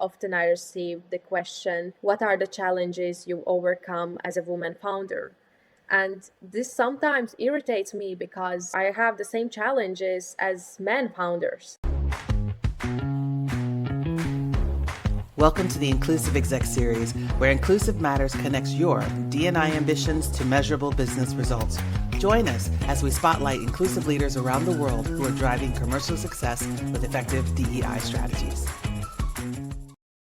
Often I receive the question, what are the challenges you overcome as a woman founder? And this sometimes irritates me because I have the same challenges as men founders. Welcome to the Inclusive Exec Series, where Inclusive Matters connects your D&I ambitions to measurable business results. Join us as we spotlight inclusive leaders around the world who are driving commercial success with effective DEI strategies.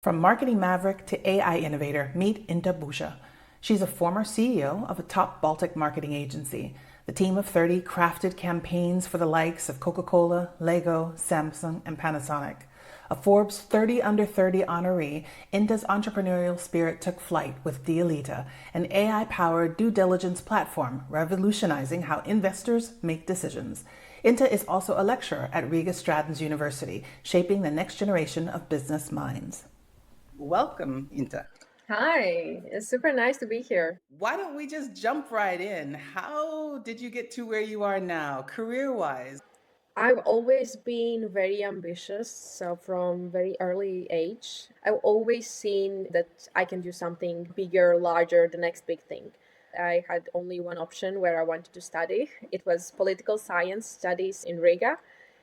From marketing maverick to AI innovator, meet Inta Busa. She's a former CEO of a top Baltic marketing agency. The team of 30 crafted campaigns for the likes of Coca-Cola, Lego, Samsung, and Panasonic. A Forbes 30 Under 30 honoree, Inta's entrepreneurial spirit took flight with Dealita, an AI-powered due diligence platform revolutionizing how investors make decisions. Inta is also a lecturer at Riga Stratton's University, shaping the next generation of business minds. Welcome, Inta. Hi, it's super nice to be here. Why don't we just jump right in? How did you get to where you are now, career-wise? I've always been very ambitious, so from very early age, I've always seen that I can do something bigger, larger, the next big thing. I had only one option where I wanted to study. It was political science studies in Riga.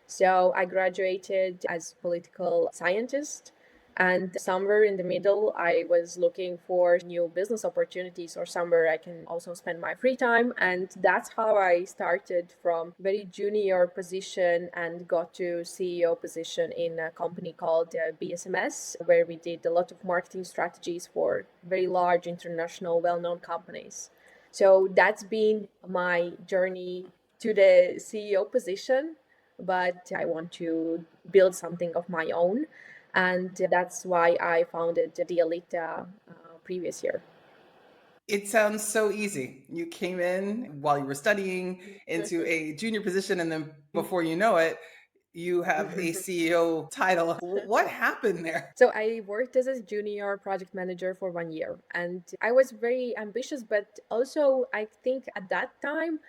So I graduated as political scientist. And somewhere in the middle, I was looking for new business opportunities or somewhere I can also spend my free time. And that's how I started from very junior position and got to CEO position in a company called BSMS, where we did a lot of marketing strategies for very large international well-known companies. So that's been my journey to the CEO position, but I want to build something of my own. And that's why I founded Dealita previous year. It sounds so easy. You came in while you were studying into a junior position, and then before you know it, you have a CEO title. What happened there? So I worked as a junior project manager for 1 year, and I was very ambitious, but also I think at that time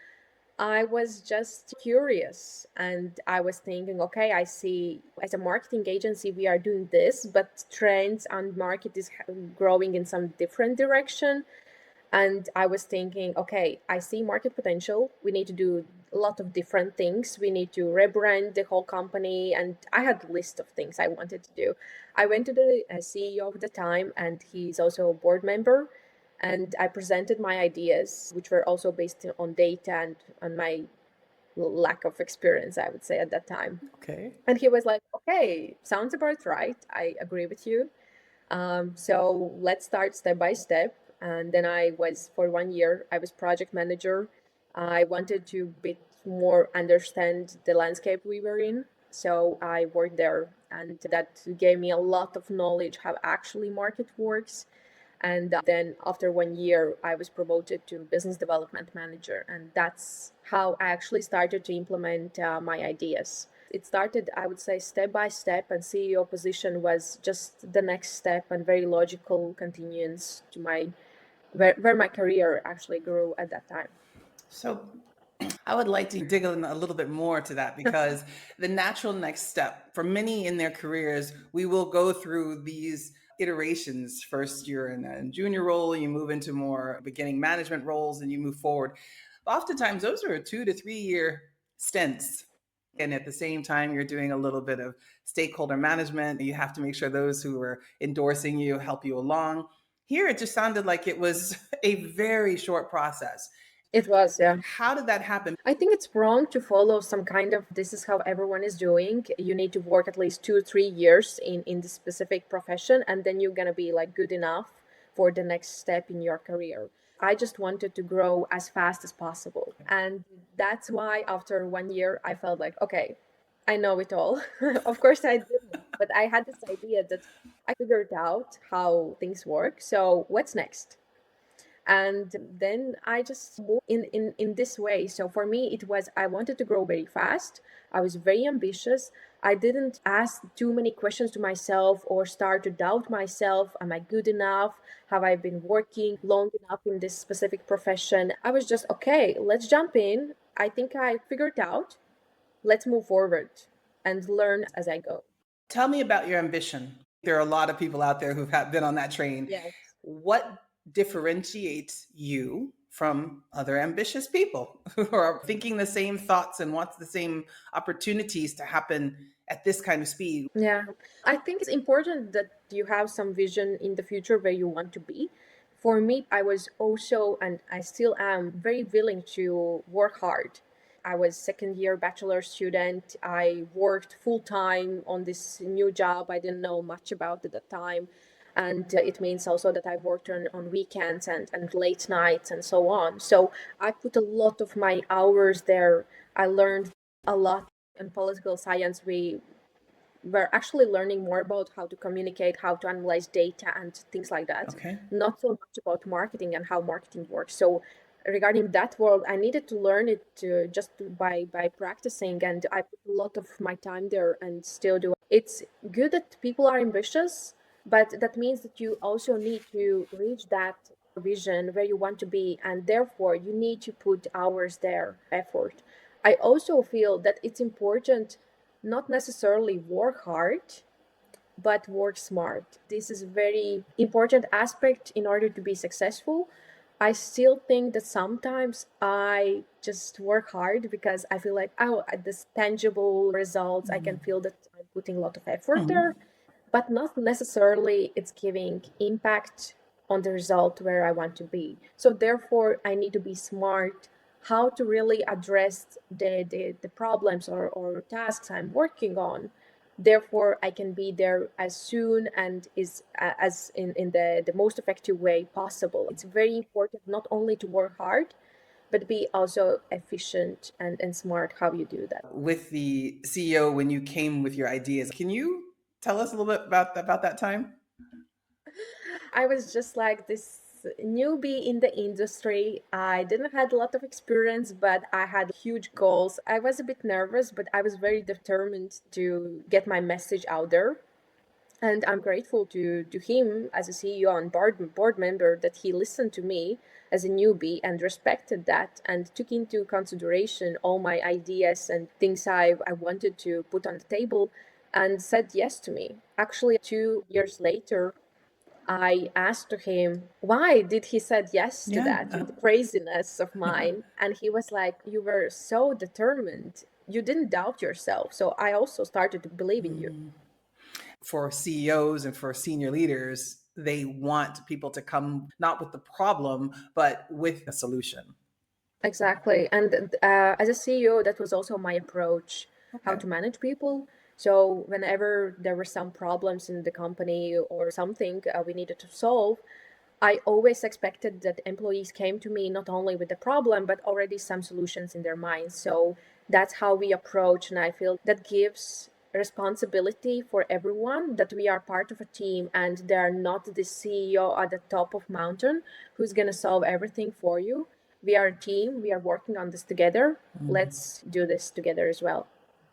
I was just curious and I was thinking, okay, I see as a marketing agency, we are doing this, but trends and market is growing in some different direction. And I was thinking, okay, I see market potential. We need to do a lot of different things. We need to rebrand the whole company. And I had a list of things I wanted to do. I went to the CEO of the time, and he's also a board member. And I presented my ideas, which were also based on data and on my lack of experience, I would say, at that time. Okay. And he was like, okay, sounds about right. I agree with you. So let's start step by step. And then for 1 year, I was project manager. I wanted to bit more understand the landscape we were in. So I worked there, and that gave me a lot of knowledge how actually market works. And then after 1 year, I was promoted to business development manager. And that's how I actually started to implement my ideas. It started, I would say, step by step, and CEO position was just the next step and very logical continuance to where my career actually grew at that time. So I would like to dig in a little bit more to that, because the natural next step for many in their careers, we will go through these iterations. First, you're in a junior role, you move into more beginning management roles, and you move forward. Oftentimes, those are 2 to 3 year stints. And at the same time, you're doing a little bit of stakeholder management. You have to make sure those who are endorsing you help you along. Here, it just sounded like it was a very short process. It was, yeah. How did that happen? I think it's wrong to follow some kind of this is how everyone is doing. You need to work at least 2 3 years in this specific profession, and then you're gonna be like good enough for the next step in your career. I just wanted to grow as fast as possible. And that's why after 1 year, I felt like, okay, I know it all. Of course, I didn't, but I had this idea that I figured out how things work. So, what's next? And then I just moved in this way. So for me, it was I wanted to grow very fast. I was very ambitious. I didn't ask too many questions to myself or start to doubt myself. Am I good enough? Have I been working long enough in this specific profession? I was just, okay, let's jump in. I think I figured out. Let's move forward and learn as I go. Tell me about your ambition. There are a lot of people out there who've been on that train. Yes. What differentiates you from other ambitious people who are thinking the same thoughts and want the same opportunities to happen at this kind of speed? Yeah, I think it's important that you have some vision in the future where you want to be. For me, I was also, and I still am, very willing to work hard. I was second year bachelor student. I worked full time on this new job. I didn't know much about it at the time. And it means also that I worked on weekends and late nights and so on. So I put a lot of my hours there. I learned a lot in political science. We're actually learning more about how to communicate, how to analyze data, and things like that. Okay. Not so much about marketing and how marketing works. So, regarding that world, I needed to learn it by practicing, and I put a lot of my time there and still do. It's good that people are ambitious, but that means that you also need to reach that vision where you want to be, and therefore you need to put hours there, effort. I also feel that it's important not necessarily work hard, but work smart. This is a very important aspect in order to be successful. I still think that sometimes I just work hard because I feel like, oh, at this tangible results, I can feel that I'm putting a lot of effort there, but not necessarily it's giving impact on the result where I want to be. So therefore, I need to be smart how to really address the problems or tasks I'm working on. Therefore, I can be there as soon and is as in the most effective way possible. It's very important not only to work hard, but be also efficient and smart how you do that. With the CEO, when you came with your ideas, can you tell us a little bit about that time? I was just like this newbie in the industry. I didn't had a lot of experience, but I had huge goals. I was a bit nervous, but I was very determined to get my message out there. And I'm grateful to him as a CEO and board member that he listened to me as a newbie and respected that and took into consideration all my ideas and things I wanted to put on the table and said yes to me. Actually, 2 years later, I asked to him, why did he said yes to Yeah. that, to the craziness of mine? And he was like, you were so determined. You didn't doubt yourself. So I also started to believe in you. For CEOs and for senior leaders, they want people to come not with the problem, but with a solution. Exactly. And as a CEO, that was also my approach, how Okay. to manage people. So whenever there were some problems in the company or something we needed to solve, I always expected that employees came to me not only with the problem, but already some solutions in their minds. So that's how we approach. And I feel that gives responsibility for everyone that we are part of a team and they are not the CEO at the top of mountain who's going to solve everything for you. We are a team. We are working on this together. Let's do this together as well.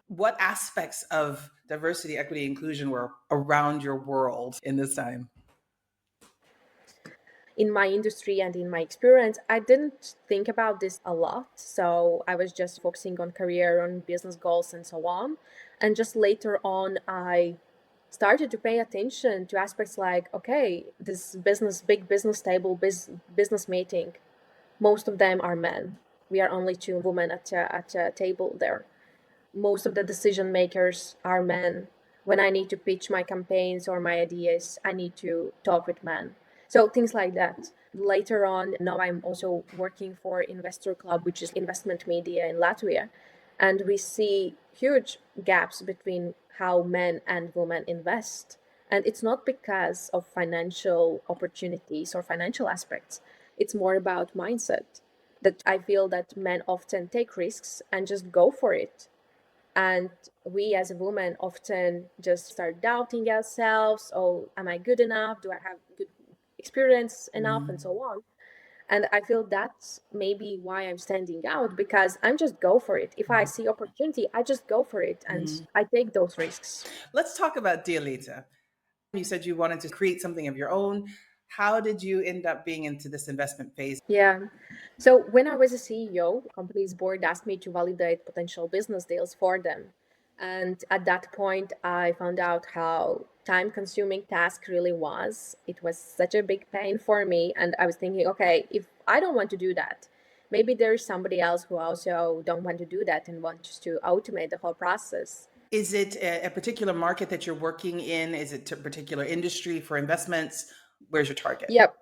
What aspects of diversity, equity, inclusion were around your world in this time? In my industry and in my experience, I didn't think about this a lot. So I was just focusing on career, on business goals, and so on. And just later on, I started to pay attention to aspects like, okay, this big business table, business meeting, most of them are men. We are only two women at a table there. Most of the decision makers are men. When I need to pitch my campaigns or my ideas, I need to talk with men. So things like that. Later on, now I'm also working for Investor Club, which is investment media in Latvia. And we see huge gaps between how men and women invest. And it's not because of financial opportunities or financial aspects. It's more about mindset that I feel that men often take risks and just go for it, and we as a woman often just start doubting ourselves. Oh, am I good enough? Do I have good experience enough? And so on. And I feel that's maybe why I'm standing out because I'm just go for it. If I see opportunity, I just go for it and I take those risks. Let's talk about Dealita. You said you wanted to create something of your own. How did you end up being into this investment phase? Yeah. So when I was a CEO, company's board asked me to validate potential business deals for them. And at that point, I found out how time consuming task really was. It was such a big pain for me. And I was thinking, okay, if I don't want to do that, maybe there is somebody else who also don't want to do that and wants to automate the whole process. Is it a particular market that you're working in? Is it a particular industry for investments? Where's your target? Yep.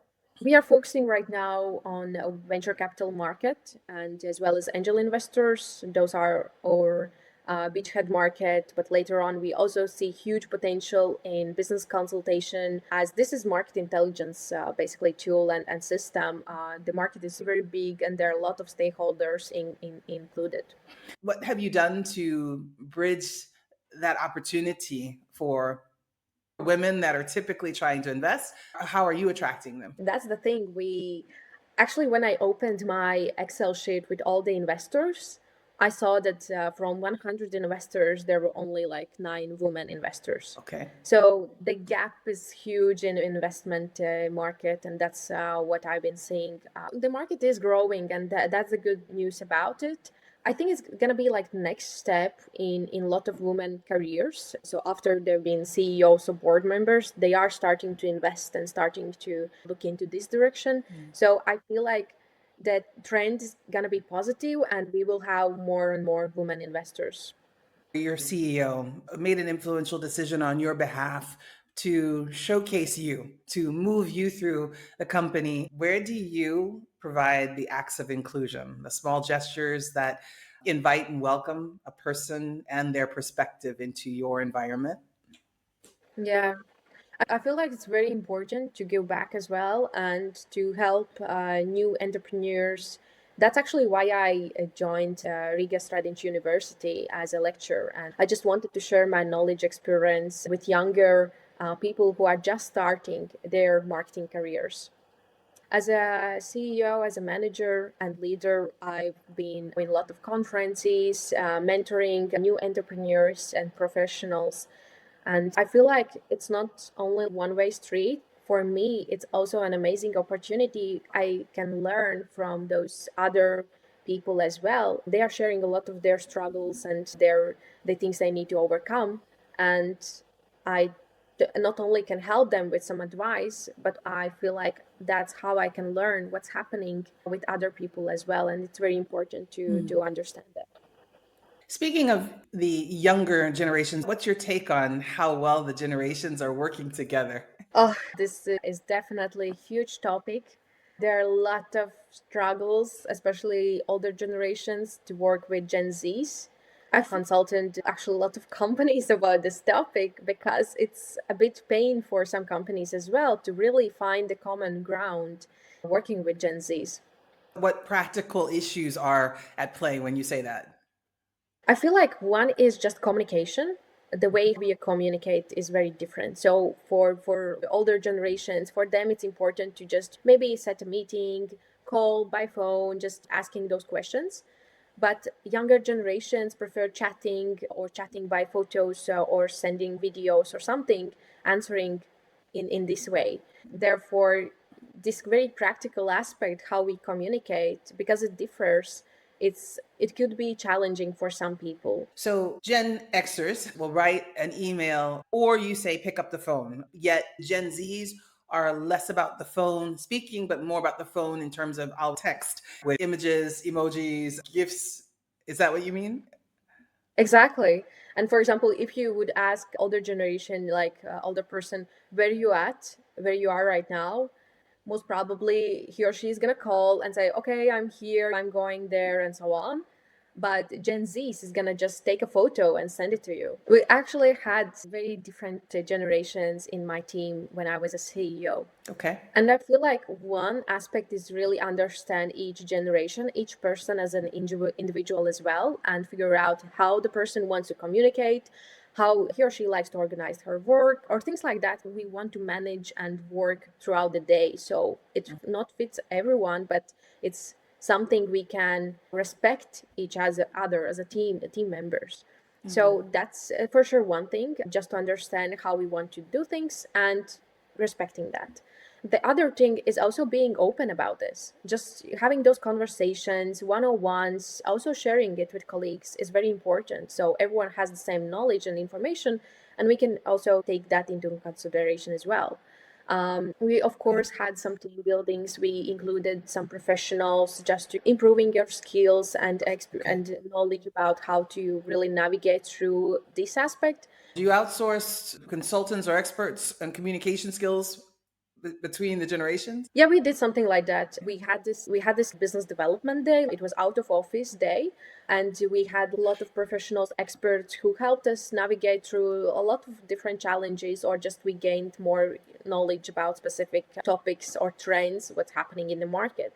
We are focusing right now on a venture capital market and as well as angel investors. Those are our beachhead market. But later on, we also see huge potential in business consultation as this is market intelligence, basically tool and system. The market is very big and there are a lot of stakeholders included. What have you done to bridge that opportunity for women that are typically trying to invest? How are you attracting them? That's the thing. We actually, when I opened my Excel sheet with all the investors, I saw that from 100 investors, there were only like 9 women investors. Okay. So the gap is huge in investment market, and that's what I've been seeing. The market is growing, and that's the good news about it. I think it's gonna be like next step in a lot of women careers. So after they've been CEOs or board members, they are starting to invest and starting to look into this direction. So I feel like that trend is gonna be positive, and we will have more and more women investors. Your CEO made an influential decision on your behalf to showcase you, to move you through the company. Where do you provide the acts of inclusion, the small gestures that invite and welcome a person and their perspective into your environment? Yeah. I feel like it's very important to give back as well and to help new entrepreneurs. That's actually why I joined Riga Strategy University as a lecturer. And I just wanted to share my knowledge experience with younger people who are just starting their marketing careers. As a CEO, as a manager and leader, I've been in a lot of conferences, mentoring new entrepreneurs and professionals. And I feel like it's not only one-way street. For me, it's also an amazing opportunity. I can learn from those other people as well. They are sharing a lot of their struggles and the things they need to overcome. And I not only can help them with some advice, but I feel like that's how I can learn what's happening with other people as well. And it's very important to understand that. Speaking of the younger generations, what's your take on how well the generations are working together? Oh, this is definitely a huge topic. There are a lot of struggles, especially older generations, to work with Gen Zs. I've consulted actually a lot of companies about this topic because it's a bit pain for some companies as well to really find the common ground working with Gen Zs. What practical issues are at play when you say that? I feel like one is just communication. The way we communicate is very different. So for the older generations, for them it's important to just maybe set a meeting, call by phone, just asking those questions. But younger generations prefer chatting or chatting by photos or sending videos or something, answering in this way. Therefore, this very practical aspect, how we communicate, because it differs, it could be challenging for some people. So Gen Xers will write an email or you say pick up the phone. Yet Gen Zs are less about the phone speaking, but more about the phone in terms of I'll text with images, emojis, GIFs. Is that what you mean? Exactly. And for example, if you would ask older generation, like older person, where you at, where you are right now, most probably he or she is gonna call and say, "Okay, I'm here, I'm going there," and so on. But Gen Z is gonna just take a photo and send it to you. We actually had very different generations in my team when I was a CEO. Okay. And I feel like one aspect is really understand each generation, each person as an individual as well, and figure out how the person wants to communicate, how he or she likes to organize her work, or things like that. We want to manage and work throughout the day. So it not fits everyone, but it's something we can respect each other as a team, the team members. So that's for sure one thing, just to understand how we want to do things and respecting that. The other thing is also being open about this. Just having those conversations, one-on-ones, also sharing it with colleagues is very important. So everyone has the same knowledge and information, and we can also take that into consideration as well. We of course had some team buildings. We included some professionals just to improving your skills and and knowledge about how to really navigate through this aspect. Do you outsource consultants or experts on communication skills between the generations? Yeah, we did something like that. We had this business development day. It was out of office day, and we had a lot of professionals, experts who helped us navigate through a lot of different challenges, or just we gained more knowledge about specific topics or trends, what's happening in the market.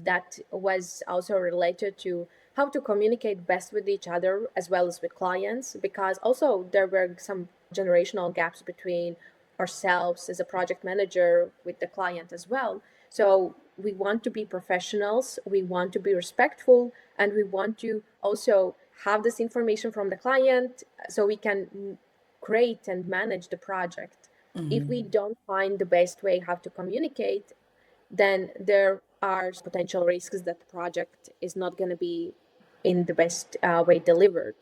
That was also related to how to communicate best with each other as well as with clients, because also there were some generational gaps between ourselves as a project manager with the client as well. So we want to be professionals, we want to be respectful, and we want to also have this information from the client so we can create and manage the project. If we don't find the best way how to communicate, then there are potential risks that the project is not going to be in the best way delivered.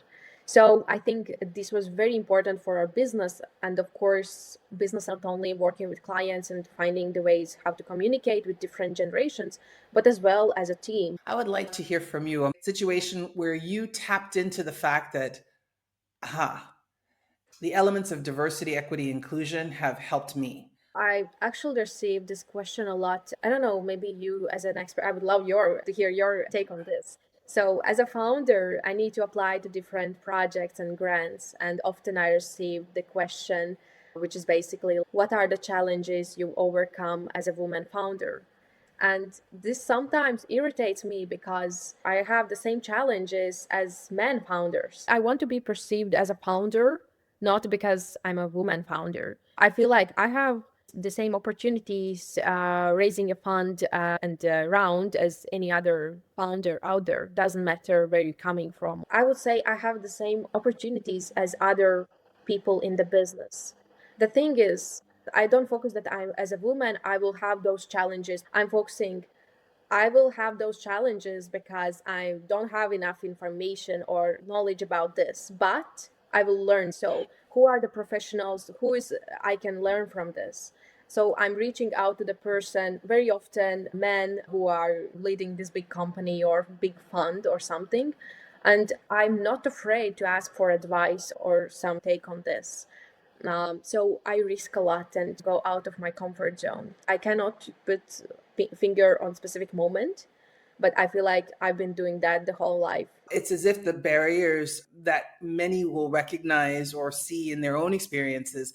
So I think this was very important for our business. And of course, business not only working with clients and finding the ways how to communicate with different generations, but as well as a team. I would like to hear from you a situation where you tapped into the fact that, aha, the elements of diversity, equity, inclusion have helped me. I actually received this question a lot. I don't know, maybe you as an expert, I would love to hear your take on this. So as a founder, I need to apply to different projects and grants, and often I receive the question, which is basically, what are the challenges you overcome as a woman founder? And this sometimes irritates me because I have the same challenges as men founders. I want to be perceived as a founder, not because I'm a woman founder. I feel like I have the same opportunities raising a fund and round as any other founder out there. Doesn't matter where you're coming from. I would say I have the same opportunities as other people in the business. The thing is, I don't focus that I, as a woman, I will have those challenges. I'm focusing I will have those challenges because I don't have enough information or knowledge about this, but I will learn. So, who are the professionals? Who is I can learn from this? So, I'm reaching out to the person, very often men who are leading this big company or big fund or something. And I'm not afraid to ask for advice or some take on this. So I risk a lot and go out of my comfort zone. I cannot put finger on specific moment, but I feel like I've been doing that the whole life. It's as if the barriers that many will recognize or see in their own experiences,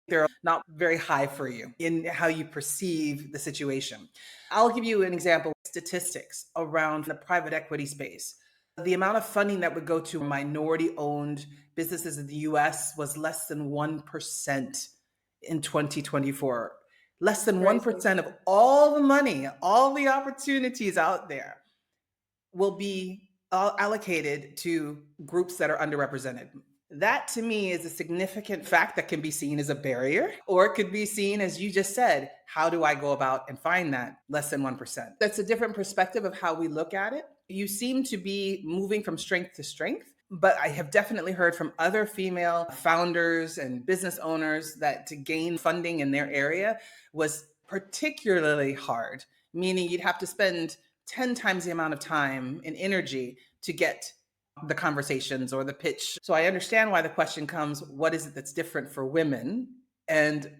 they're not very high for you in how you perceive the situation. I'll give you an example: statistics around the private equity space. The amount of funding that would go to minority owned businesses in the US was less than 1% in 2024. Less than Crazy. 1% of all the money, all the opportunities out there will be allocated to groups that are underrepresented. That to me is a significant fact that can be seen as a barrier, or it could be seen as you just said, how do I go about and find that less than 1%? That's a different perspective of how we look at it. You seem to be moving from strength to strength, but I have definitely heard from other female founders and business owners that to gain funding in their area was particularly hard, meaning you'd have to spend 10 times the amount of time and energy to get the conversations or the pitch. So I understand why the question comes, what is it that's different for women? And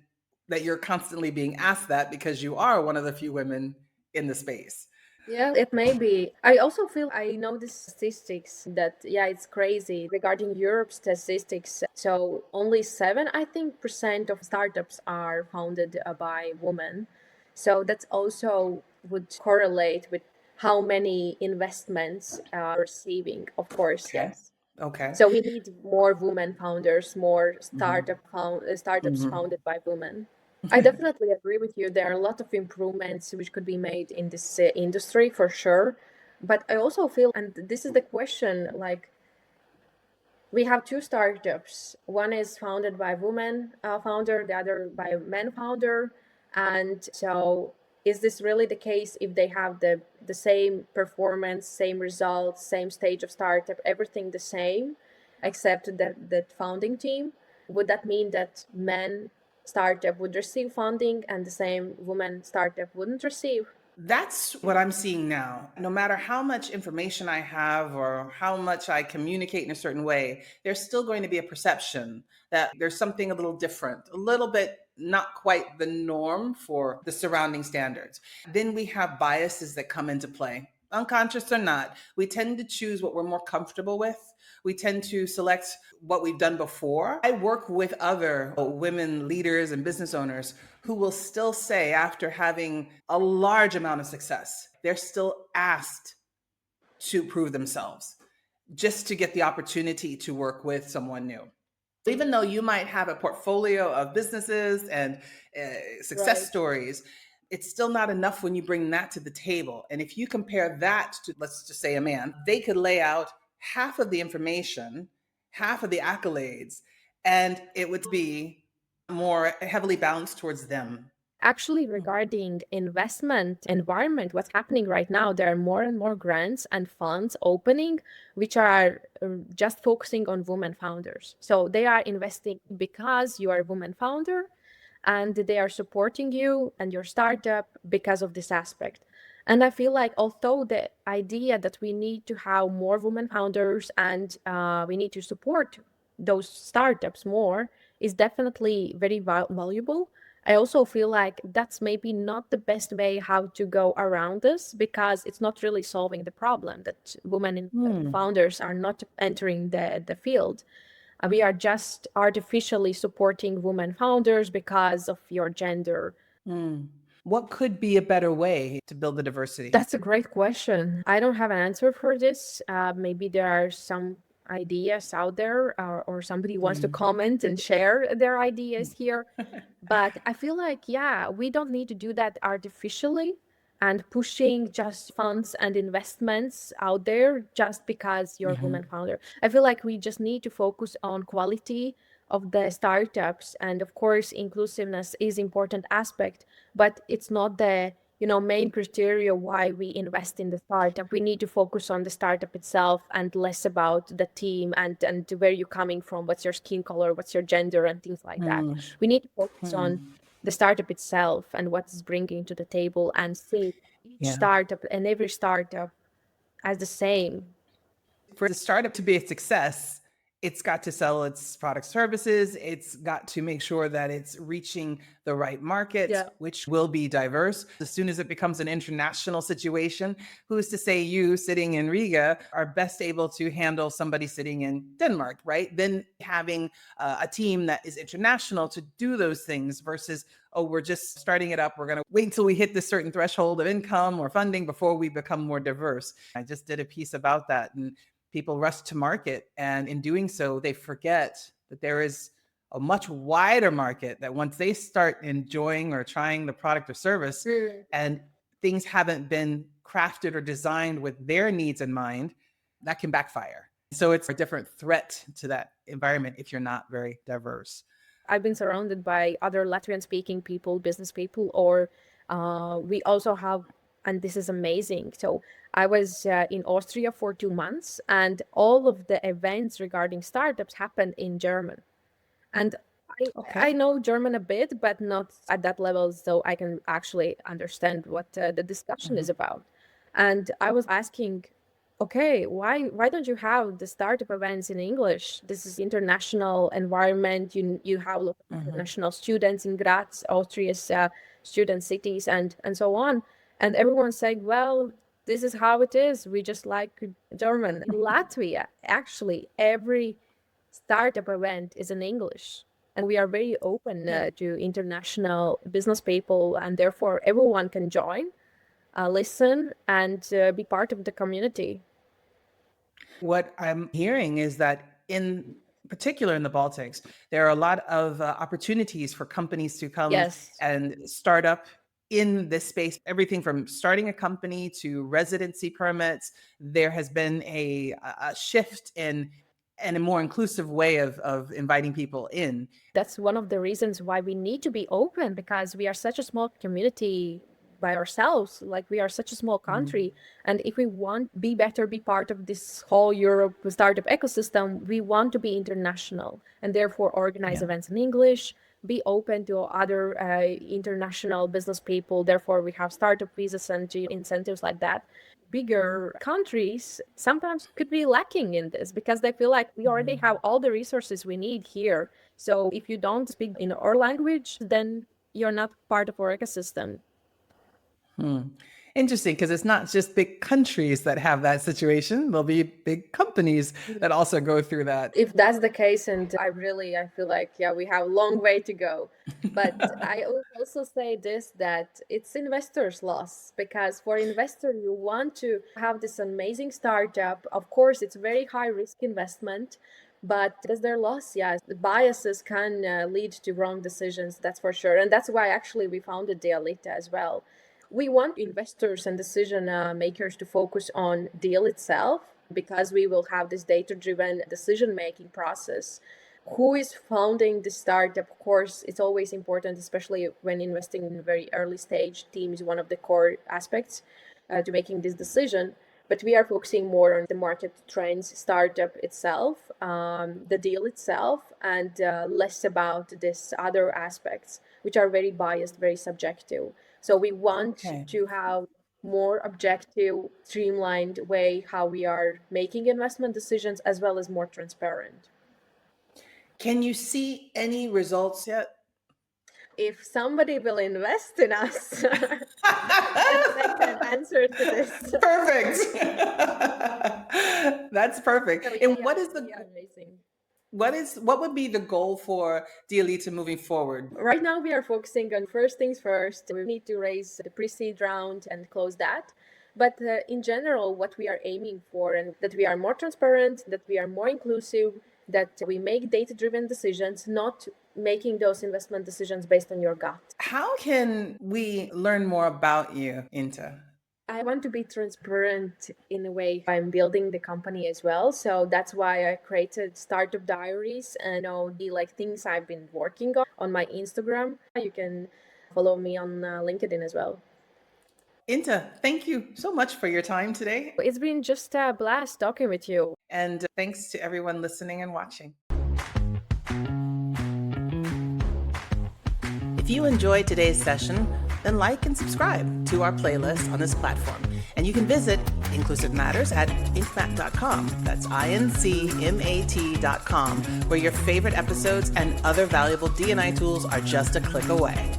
that you're constantly being asked that because you are one of the few women in the space. Yeah, it may be. I also feel I know the statistics that, yeah, it's crazy regarding Europe statistics. So only seven, I think, percent of startups are founded by women. So that's also would correlate with how many investments are receiving, of course, Okay. yes. Okay. So we need more women founders, more Mhm. startups Mhm. founded by women. I definitely agree with you. There are a lot of improvements which could be made in this industry for sure. But I also feel, and this is the question, like we have two startups. One is founded by women founder, the other by a man founder. And so is this really the case if they have the same performance, same results, same stage of startup, everything the same, except the founding team? Would that mean that men startup would receive funding and the same woman startup wouldn't receive? That's what I'm seeing now. No matter how much information I have or how much I communicate in a certain way, there's still going to be a perception that there's something a little different, a little bit not quite the norm for the surrounding standards. Then we have biases that come into play. Unconscious or not, we tend to choose what we're more comfortable with. We tend to select what we've done before. I work with other women leaders and business owners who will still say, after having a large amount of success, they're still asked to prove themselves just to get the opportunity to work with someone new. Even though you might have a portfolio of businesses and success Right. stories, it's still not enough when you bring that to the table. And if you compare that to, let's just say, a man, they could lay out half of the information, half of the accolades, and it would be more heavily balanced towards them. Actually, regarding investment environment, what's happening right now, there are more and more grants and funds opening, which are just focusing on women founders. So they are investing because you are a woman founder, and they are supporting you and your startup because of this aspect. And I feel like although the idea that we need to have more women founders and we need to support those startups more is definitely very valuable, I also feel like that's maybe not the best way how to go around this, because it's not really solving the problem that women Hmm. founders are not entering the field. We are just artificially supporting women founders because of your gender. Hmm. What could be a better way to build the diversity? That's a great question. I don't have an answer for this. Maybe there are some ideas out there, or somebody wants to Hmm. comment and share their ideas here. But I feel like, yeah, we don't need to do that artificially and pushing just funds and investments out there just because you're a woman Hmm. founder. I feel like we just need to focus on quality of the startups. And of course, inclusiveness is important aspect, but it's not the main criteria why we invest in the startup. We need to focus on the startup itself and less about the team and where you're coming from, what's your skin color, what's your gender, and things like that. Hmm. We need to focus on Hmm. the startup itself and what it's bringing to the table, and see each Yeah. startup and every startup as the same. For the startup to be a success, it's got to sell its product services. It's got to make sure that it's reaching the right market, Yeah. which will be diverse. As soon as it becomes an international situation, who's to say you sitting in Riga are best able to handle somebody sitting in Denmark, right? Then having a team that is international to do those things versus, oh, we're just starting it up. We're going to wait until we hit this certain threshold of income or funding before we become more diverse. I just did a piece about that. And people rush to market. And in doing so, they forget that there is a much wider market that once they start enjoying or trying the product or service Mm. and things haven't been crafted or designed with their needs in mind, that can backfire. So it's a different threat to that environment if you're not very diverse. I've been surrounded by other Latvian speaking people, business people, or we also have, and this is amazing. So I was in Austria for 2 months, and all of the events regarding startups happened in German. And I Okay. know German a bit, but not at that level, so I can actually understand what the discussion is Mhm. about. And I was asking, okay, why don't you have the startup events in English? This is international environment. You have a lot of Mhm. international students in Graz, Austria's student cities, and so on. And everyone's saying, well, this is how it is. We just like German. In Latvia, actually, every startup event is in English. And we are very open Yeah. to international business people, and therefore everyone can join, listen, and be part of the community. What I'm hearing is that, in particular in the Baltics, there are a lot of opportunities for companies to come Yes. and start up in this space. Everything from starting a company to residency permits. There has been a shift in and a more inclusive way of inviting people in. That's one of the reasons why we need to be open, because we are such a small community by ourselves. Like, we are such a small country. And if we want to be better, be part of this whole Europe startup ecosystem, we want to be international and therefore organize events in English, be open to other international business people. Therefore, we have startup visas and incentives like that. Bigger countries sometimes could be lacking in this because they feel like we already have all the resources we need here. So if you don't speak in our language, then you're not part of our ecosystem. Interesting, because it's not just big countries that have that situation. There'll be big companies that also go through that. If that's the case, and I feel like, yeah, we have a long way to go. But I also say this, that it's investors' loss, because for investor, you want to have this amazing startup. Of course, it's very high risk investment, but that's their loss. Yeah, the biases can lead to wrong decisions, that's for sure. And that's why actually we founded Dealita as well. We want investors and decision makers to focus on deal itself, because we will have this data-driven decision-making process. Who is founding the startup? Of course, it's always important, especially when investing in a very early stage. Team is one of the core aspects to making this decision. But we are focusing more on the market trends, startup itself, the deal itself, and less about this other aspects, which are very biased, very subjective. So we want to have more objective, streamlined way how we are making investment decisions, as well as more transparent. Can you see any results yet? If somebody will invest in us, then I can answer to this. Perfect. That's perfect. So, And yeah, what is amazing. what would be the goal for Dealita moving forward? Right now, we are focusing on first things first. We need to raise the pre-seed round and close that. But in general, what we are aiming for, and that we are more transparent, that we are more inclusive, that we make data-driven decisions, not making those investment decisions based on your gut. How can we learn more about you, Inta? I want to be transparent in a way. I'm building the company as well. So that's why I created startup diaries and all the things I've been working on my Instagram. You can follow me on LinkedIn as well. Inta, thank you so much for your time today. It's been just a blast talking with you. And thanks to everyone listening and watching. If you enjoyed today's session, then like and subscribe to our playlist on this platform. And you can visit Inclusive Matters at incmat.com. That's INCMAT.com, where your favorite episodes and other valuable D&I tools are just a click away.